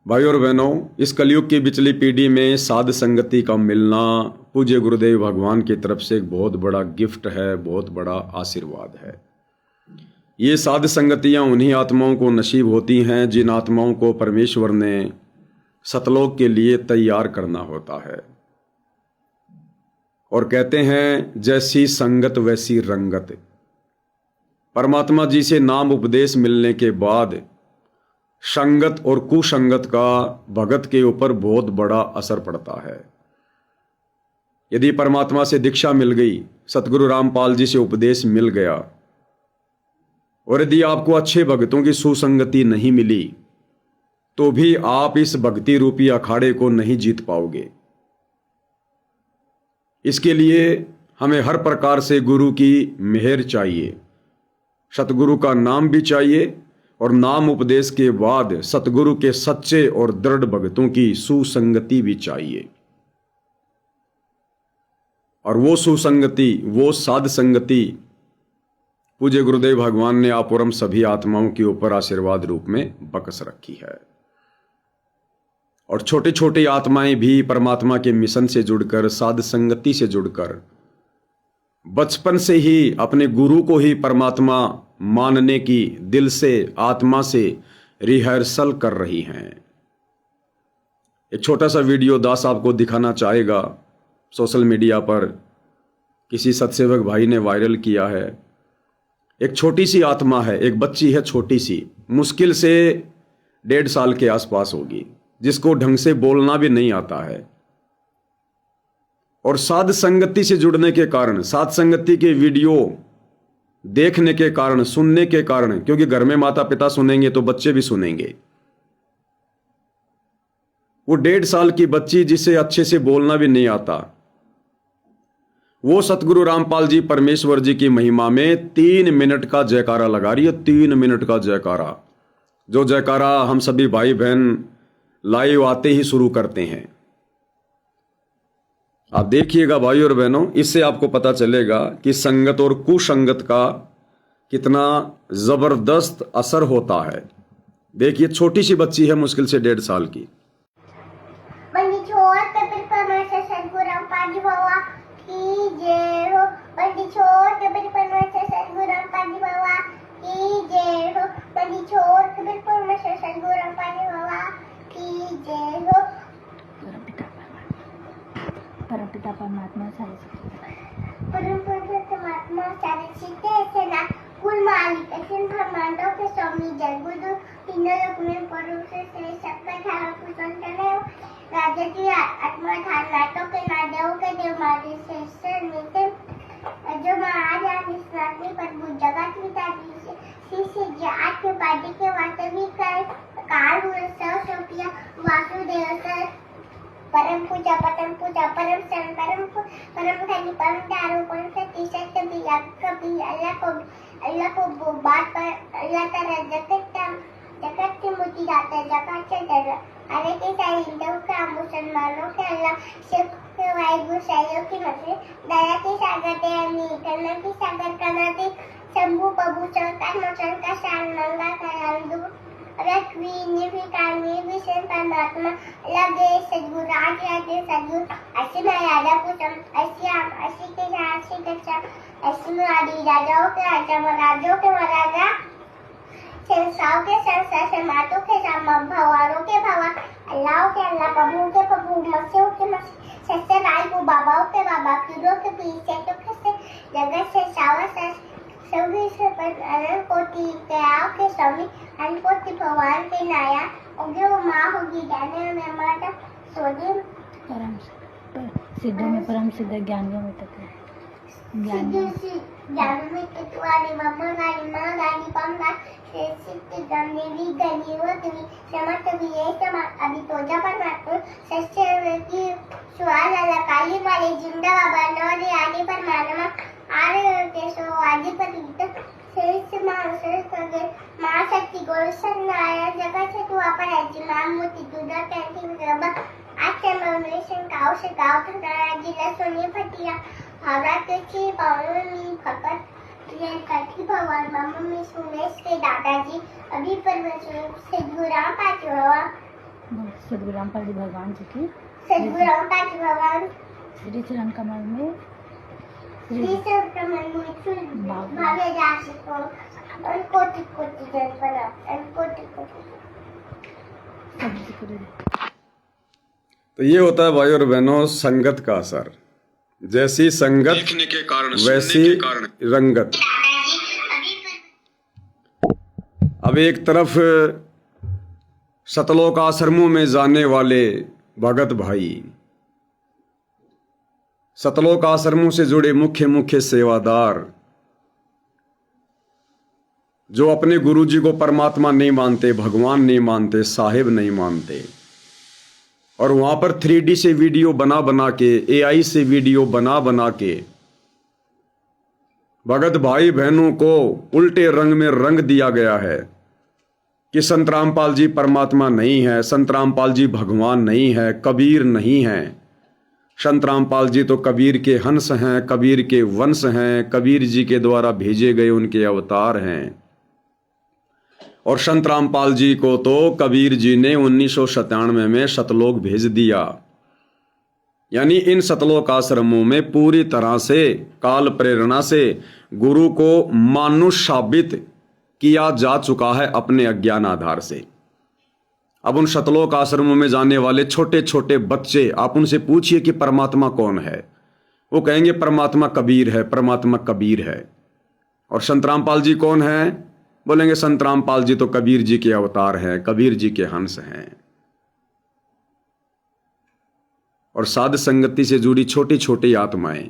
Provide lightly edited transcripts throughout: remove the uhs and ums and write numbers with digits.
भाई और बहनों, इस कलयुग की बिचली पीढ़ी में साध संगति का मिलना पूज्य गुरुदेव भगवान की तरफ से एक बहुत बड़ा गिफ्ट है, बहुत बड़ा आशीर्वाद है। ये साध संगतियां उन्हीं आत्माओं को नसीब होती हैं जिन आत्माओं को परमेश्वर ने सतलोक के लिए तैयार करना होता है। और कहते हैं जैसी संगत वैसी रंगत। परमात्मा जी से नाम उपदेश मिलने के बाद संगत और कुसंगत का भगत के ऊपर बहुत बड़ा असर पड़ता है। यदि परमात्मा से दीक्षा मिल गई, सतगुरु रामपाल जी से उपदेश मिल गया, और यदि आपको अच्छे भक्तों की सुसंगति नहीं मिली, तो भी आप इस भक्ति रूपी अखाड़े को नहीं जीत पाओगे। इसके लिए हमें हर प्रकार से गुरु की मेहर चाहिए, सतगुरु का नाम भी चाहिए, और नाम उपदेश के बाद सतगुरु के सच्चे और दृढ़ भक्तों की सुसंगति भी चाहिए। और वो सुसंगति, वो साध संगति पूज्य गुरुदेव भगवान ने आप और हम सभी आत्माओं के ऊपर आशीर्वाद रूप में बख्श रखी है। और छोटी छोटी आत्माएं भी परमात्मा के मिशन से जुड़कर, साध संगति से जुड़कर बचपन से ही अपने गुरु को ही परमात्मा मानने की दिल से, आत्मा से रिहर्सल कर रही हैं। एक छोटा सा वीडियो दास आपको दिखाना चाहेगा, सोशल मीडिया पर किसी सत्सेवक भाई ने वायरल किया है। एक छोटी सी आत्मा है, एक बच्ची है छोटी सी, मुश्किल से 1.5 साल के आसपास होगी, जिसको ढंग से बोलना भी नहीं आता है। और साध संगति से जुड़ने के कारण, साध संगति के वीडियो देखने के कारण, सुनने के कारण, क्योंकि घर में माता पिता सुनेंगे तो बच्चे भी सुनेंगे, वो 1.5 साल की बच्ची जिसे अच्छे से बोलना भी नहीं आता, वो सतगुरु रामपाल जी परमेश्वर जी की महिमा में 3 मिनट का जयकारा लगा रही है। 3 मिनट का जयकारा, जो जयकारा हम सभी भाई बहन लाइव आते ही शुरू करते हैं। आप देखिएगा भाई और बहनों, इससे आपको पता चलेगा कि संगत और कुसंगत का कितना जबरदस्त असर होता है। देखिए, छोटी सी बच्ची है, मुश्किल से 1.5 साल की। परमपिता परमात्मा सेना कुल मालिक अखिल ब्रह्मांडों के स्वामी जगुरु तीनों लोक में पुरुष से सबका धारा कुशन करे राजा की आत्मा धार नाटों के नादेव के देव मारे से मिलते जो महाराज निस्नाती पर जगत मिटा दी से जात के पार्टी के वास्तविक काल हुए सब सोपिया वासुदेव सर परम पूजा परम सन परम धनी परम दारू परम सती सत्य भी कभी अल्लाह को बात पर अल्लाह ताला जगत की मुक्ति दाता जगत से डर अरे के सारे हिंदुओं का मुसलमानों के अल्लाह सिख के वाहिगुरु साइयों की मसे दया के सागर दयानी करना की सागर करना दे शंभु प्रभु चौथा मचन का शान मंगा कर परमात्मा लगे सदगुरु राजे सदगुरु ऐसे में राजा कुसम ऐसी के ऐसी दक्षा ऐसी में आदि राजाओं के राजा महाराजों के महाराजा संसारों के संसार से मातों के भगवानों के भगवान अल्लाह के अल्लाह प्रभु के प्रभु मसीहों के मसीह सच्चे राय को बाबाओं के बाबा पीरों के पीर सेठों के जगत से सावर सभी से अनंत कोटि कयाओं के स्वामी अनंत कोटि भगवान के नाया उगे वो माँ होगी जाने में माता सोदी परम सिद्धों में परम सिद्ध ज्ञानियों में तक ज्ञान में तत्वाली मम्मा गाली माँ गाली पम गाली सिद्ध गंदेवी गली वो तुम्ही समर्थ भी ये समा अभी तोजा पर मात्र सच्चे की सुहाल अल्लाह काली वाले जिंदा बाबा नौरे आगे पर मानमा आरे के सो आगे पर इधर शेष माँ शक्ति गोरसन आया जगह से तू अपन है माँ मोती दूधा कैंटी रबा आज से मेमोरेशन काउ से गाँव तक नया जिला सोनी फटिया हावड़ा के ची पावलों में फकत ये कथी भगवान मामा में सुनेश के दादाजी अभी पर से गुराम पाचवा सदगुरु रामपाल जी भगवान जी की सदगुरु रामपाल जी भगवान श्री चरण कमल में श्री सुब्रमण्य में भावे जासिको और कोटि कोटि जन प्रणाम और कोटि कोटि सब जिक्र है। तो ये होता है भाई और बहनों संगत का असर। जैसी संगत देखने के कारण, वैसी रंगत। अब एक तरफ सतलोक आश्रमों में जाने वाले भगत भाई, सतलोक आश्रमों से जुड़े मुख्य मुख्य सेवादार, जो अपने गुरु जी को परमात्मा नहीं मानते, भगवान नहीं मानते, साहिब नहीं मानते, और वहां पर 3D से वीडियो बना बना के, AI से वीडियो बना बना के भगत भाई बहनों को उल्टे रंग में रंग दिया गया है कि संत रामपाल जी परमात्मा नहीं है, संत रामपाल जी भगवान नहीं है, कबीर नहीं है। संत रामपाल जी तो कबीर के हंस हैं, कबीर के वंश हैं, कबीर जी के द्वारा भेजे गए उनके अवतार हैं। और संत रामपाल जी को तो कबीर जी ने 1997 में सतलोक भेज दिया। यानी इन सतलोक आश्रमों में पूरी तरह से काल प्रेरणा से गुरु को मानुष साबित किया जा चुका है अपने अज्ञान आधार से। अब उन सतलोक आश्रमों में जाने वाले छोटे छोटे बच्चे, आप उनसे पूछिए कि परमात्मा कौन है, वो कहेंगे परमात्मा कबीर है, परमात्मा कबीर है। और संत रामपाल जी कौन है, बोलेंगे संत रामपाल जी तो कबीर जी के अवतार हैं, कबीर जी के हंस हैं। और साध संगति से जुड़ी छोटी छोटी आत्माएं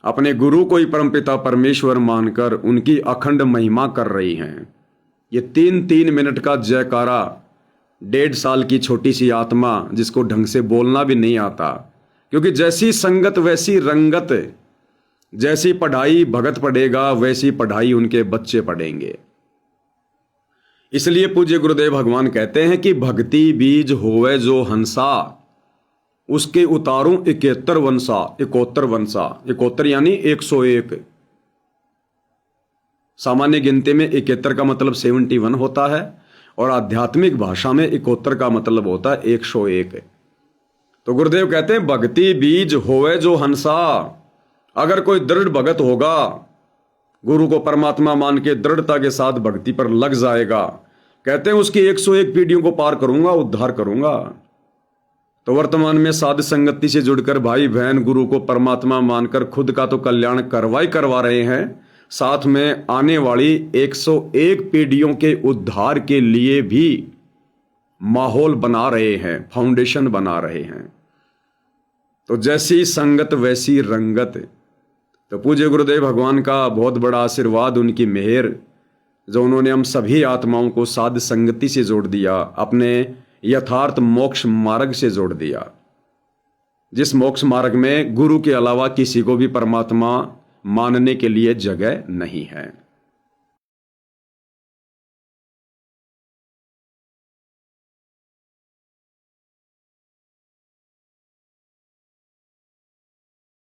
अपने गुरु को ही परमपिता परमेश्वर मानकर उनकी अखंड महिमा कर रही हैं। ये 3-3 मिनट का जयकारा 1.5 साल की छोटी सी आत्मा, जिसको ढंग से बोलना भी नहीं आता, क्योंकि जैसी संगत वैसी रंगत, जैसी पढ़ाई भगत पढ़ेगा वैसी पढ़ाई उनके बच्चे पढ़ेंगे। इसलिए पूज्य गुरुदेव भगवान कहते हैं कि भक्ति बीज होवे जो हंसा, उसके उतारूं 71 वंशा। 71 वंशा, 71 यानी 101। सामान्य गिनती में 71 का मतलब 71 होता है, और आध्यात्मिक भाषा में 71 का मतलब होता है 101। तो गुरुदेव कहते हैं भक्ति बीज होवे जो हंसा। अगर कोई दृढ़ भगत होगा, गुरु को परमात्मा मान के दृढ़ता के साथ भक्ति पर लग जाएगा, कहते हैं उसकी 101 पीढ़ियों को पार करूंगा, उद्धार करूंगा। तो वर्तमान में साध संगति से जुड़कर भाई बहन गुरु को परमात्मा मानकर खुद का तो कल्याण करवा रहे हैं, साथ में आने वाली 101 पीढ़ियों के उद्धार के लिए भी माहौल बना रहे हैं, फाउंडेशन बना रहे हैं। तो जैसी संगत वैसी रंगत। तो पूज्य गुरुदेव भगवान का बहुत बड़ा आशीर्वाद, उनकी मेहर, जो उन्होंने हम सभी आत्माओं को साध संगति से जोड़ दिया, अपने यथार्थ मोक्ष मार्ग से जोड़ दिया, जिस मोक्ष मार्ग में गुरु के अलावा किसी को भी परमात्मा मानने के लिए जगह नहीं है।